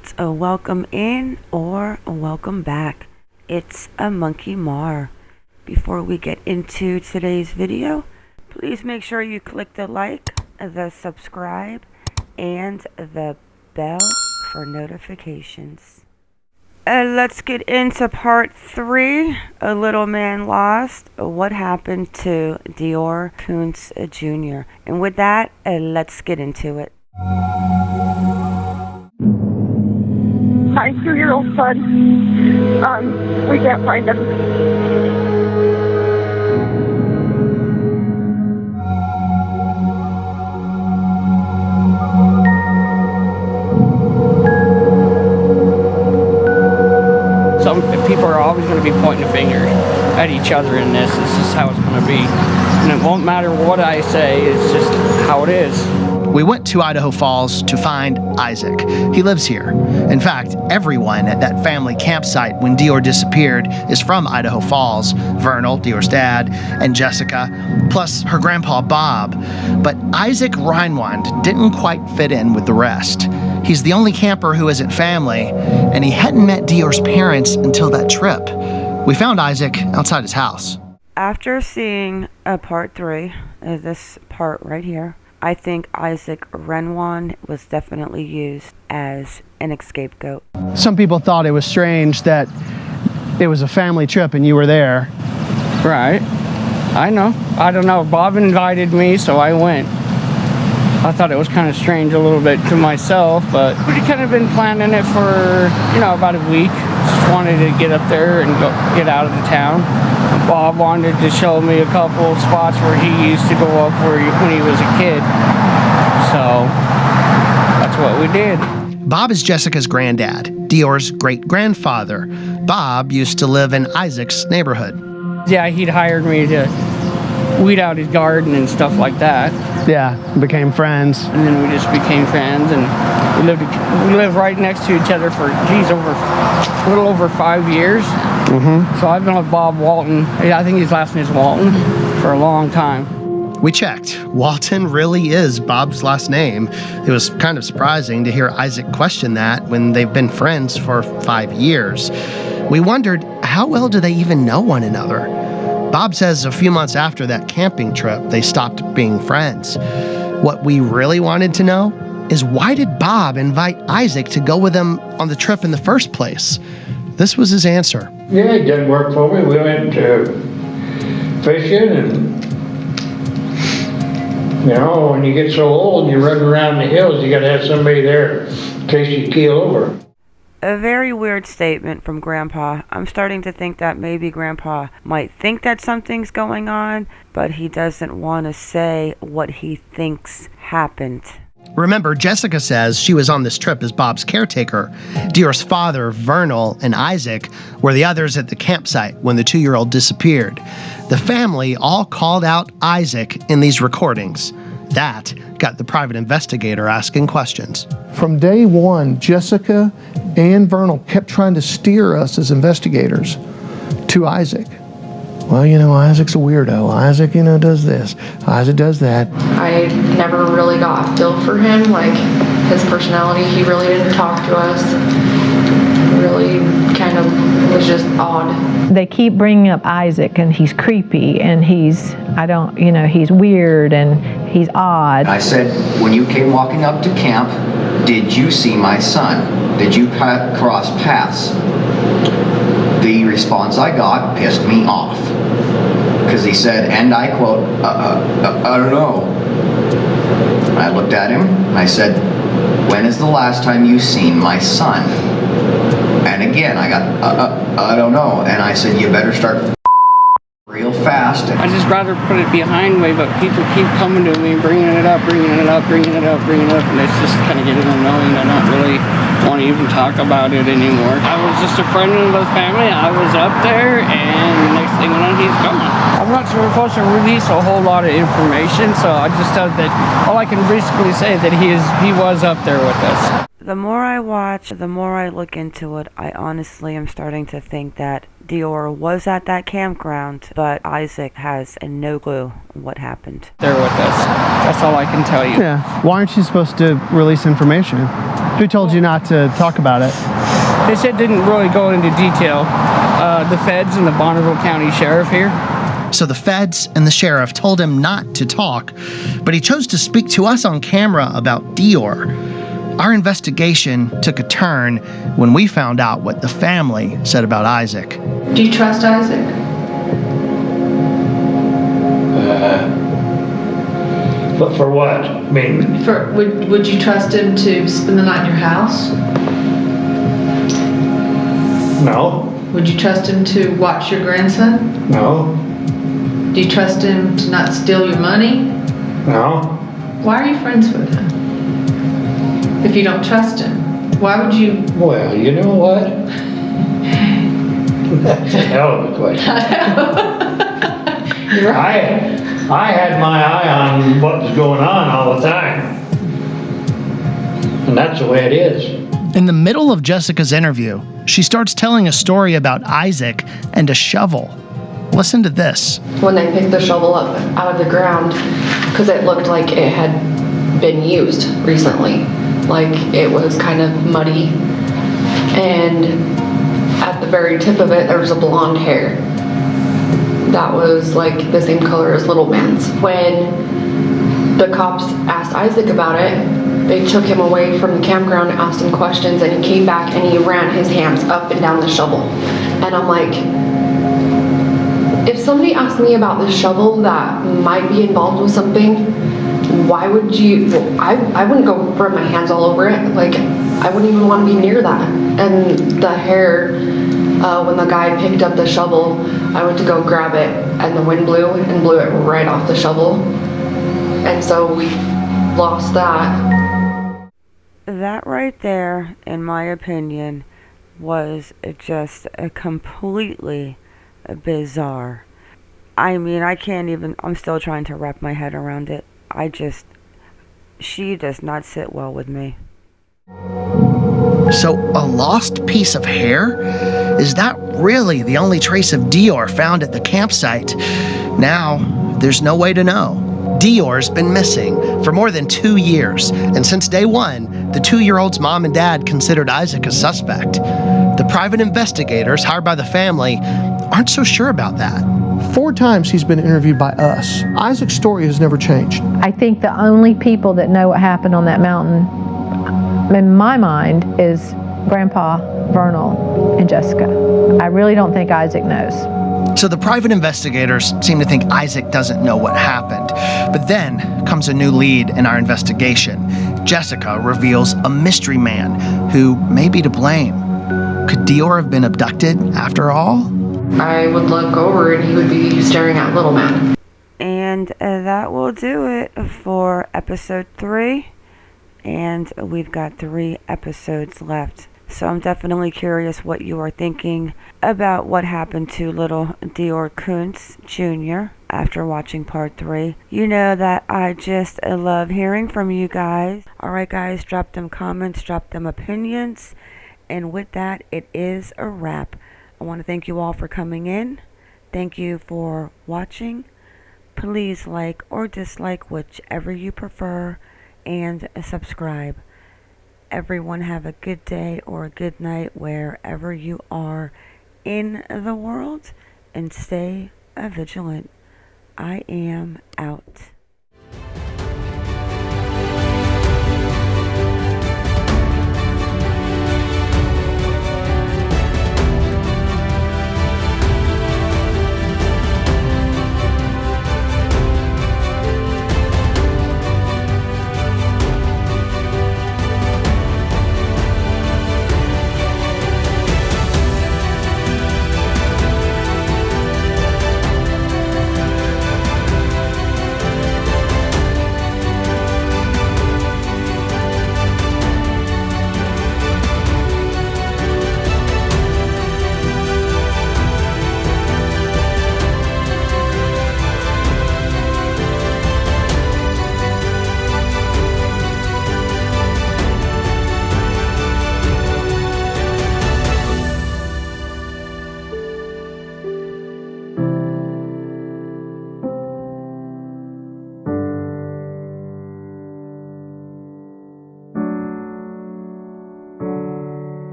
and welcome in or welcome back. It's a Monkey Mar. Before we get into today's video, please make sure you click the like, the subscribe, and the bell for notifications. Let's get into part 3, A Little Man Lost, What Happened to DeOrr Kunz Jr. And with that, let's get into it. My 2-year-old son, we can't find him. Some people are always going to be pointing a finger at each other in this. This is how it's going to be. And it won't matter what I say, it's just how it is. We went to Idaho Falls to find Isaac. He lives here. In fact, everyone at that family campsite when DeOrr disappeared is from Idaho Falls. Vernal, DeOrr's dad, and Jessica, plus her grandpa Bob. But Isaac Reinwand didn't quite fit in with the rest. He's the only camper who isn't family, and he hadn't met DeOrr's parents until that trip. We found Isaac outside his house. After seeing part 3, this part right here, I think Isaac Reinwand was definitely used as an scapegoat. Some people thought it was strange that it was a family trip and you were there. Right. I know. I don't know. Bob invited me, so I went. I thought it was kind of strange a little bit to myself, but we'd kind of been planning it for, about a week. Just wanted to get up there and get out of the town. Bob wanted to show me a couple spots where he used to go up when he was a kid. So that's what we did. Bob is Jessica's granddad, DeOrr's great-grandfather. Bob used to live in Isaac's neighborhood. Yeah, he'd hired me to weed out his garden and stuff like that. Yeah, became friends. And then we just became friends, and we lived right next to each other for, a little over 5 years. So I've been with Bob Walton, I think his last name is Walton, for a long time. We checked. Walton really is Bob's last name. It was kind of surprising to hear Isaac question that when they've been friends for 5 years. We wondered, how well do they even know one another? Bob says a few months after that camping trip, they stopped being friends. What we really wanted to know is, why did Bob invite Isaac to go with him on the trip in the first place? This was his answer. Yeah, it did work for me. We went fishing, and when you get so old, you run around the hills, you got to have somebody there in case you keel over. A very weird statement from Grandpa. I'm starting to think that maybe Grandpa might think that something's going on, but he doesn't want to say what he thinks happened. Remember, Jessica says she was on this trip as Bob's caretaker. DeOrr's father, Vernal, and Isaac were the others at the campsite when the 2-year-old disappeared. The family all called out Isaac in these recordings. That got the private investigator asking questions. From day one, Jessica and Vernal kept trying to steer us as investigators to Isaac. Well, Isaac's a weirdo. Isaac, does this. Isaac does that. I never really got a feel for him, like his personality. He really didn't talk to us. Really kind of was just odd. They keep bringing up Isaac, and he's creepy, and he's weird, and he's odd. I said, when you came walking up to camp, did you see my son? Did you cross paths? The response I got pissed me off. Because he said, and I quote, I don't know. I looked at him, and I said, when is the last time you seen my son? And again, I got, I don't know. And I said, you better start real fast. I just rather put it behind me, but people keep coming to me, bringing it up, and it's just kind of getting annoying. I don't really want to even talk about it anymore. I was just a friend of the family. I was up there, and the next thing you know, he's gone. I'm not supposed to release a whole lot of information, so I just said that all I can basically say that he was up there with us. The more I watch, the more I look into it, I honestly am starting to think that DeOrr was at that campground, but Isaac has no clue what happened. They're with us. That's all I can tell you. Yeah. Why aren't you supposed to release information? Who told you not to talk about it? They said didn't really go into detail. The feds and the Bonneville County Sheriff here. So the feds and the sheriff told him not to talk, but he chose to speak to us on camera about DeOrr. Our investigation took a turn when we found out what the family said about Isaac. Do you trust Isaac? But for what? I mean, Would you trust him to spend the night in your house? no, Would you trust him to watch your grandson? no, Do you trust him to not steal your money? no. Why are you friends with him? If you don't trust him, why would you? Well, you know what? That's a hell of a question. You're right. I had my eye on what was going on all the time. And that's the way it is. In the middle of Jessica's interview, she starts telling a story about Isaac and a shovel. Listen to this. When they picked the shovel up out of the ground, because it looked like it had been used recently, like it was kind of muddy, and at the very tip of it there was a blonde hair that was like the same color as little man's. When the cops asked Isaac about it, they took him away from the campground, asked him questions, and he came back and he ran his hands up and down the shovel. And I'm like, if somebody asked me about this shovel that might be involved with something, why would you? Well, I wouldn't go rub my hands all over it. Like, I wouldn't even want to be near that. And the hair, when the guy picked up the shovel, I went to go grab it, and the wind blew and blew it right off the shovel. And so we lost that. That right there, in my opinion, was just a completely bizarre. I mean, I'm still trying to wrap my head around it. She does not sit well with me. So, a lost piece of hair? Is that really the only trace of DeOrr found at the campsite? Now, there's no way to know. DeOrr's been missing for more than 2 years, and since day one, the 2-year-old's mom and dad considered Isaac a suspect. The private investigators hired by the family aren't so sure about that. 4 times he's been interviewed by us. Isaac's story has never changed. I think the only people that know what happened on that mountain, in my mind, is Grandpa, Vernal, and Jessica. I really don't think Isaac knows. So the private investigators seem to think Isaac doesn't know what happened. But then comes a new lead in our investigation. Jessica reveals a mystery man who may be to blame. Could DeOrr have been abducted after all? I would look over and he would be staring at little man. And that will do it for episode 3. And we've got 3 episodes left. So I'm definitely curious what you are thinking about what happened to little DeOrr Kunz Jr. after watching part 3. You know that I just love hearing from you guys. Alright guys, drop them comments, drop them opinions. And with that, it is a wrap. I want to thank you all for coming in. Thank you for watching. Please like or dislike whichever you prefer, and subscribe. Everyone have a good day or a good night wherever you are in the world, and stay vigilant. I am out.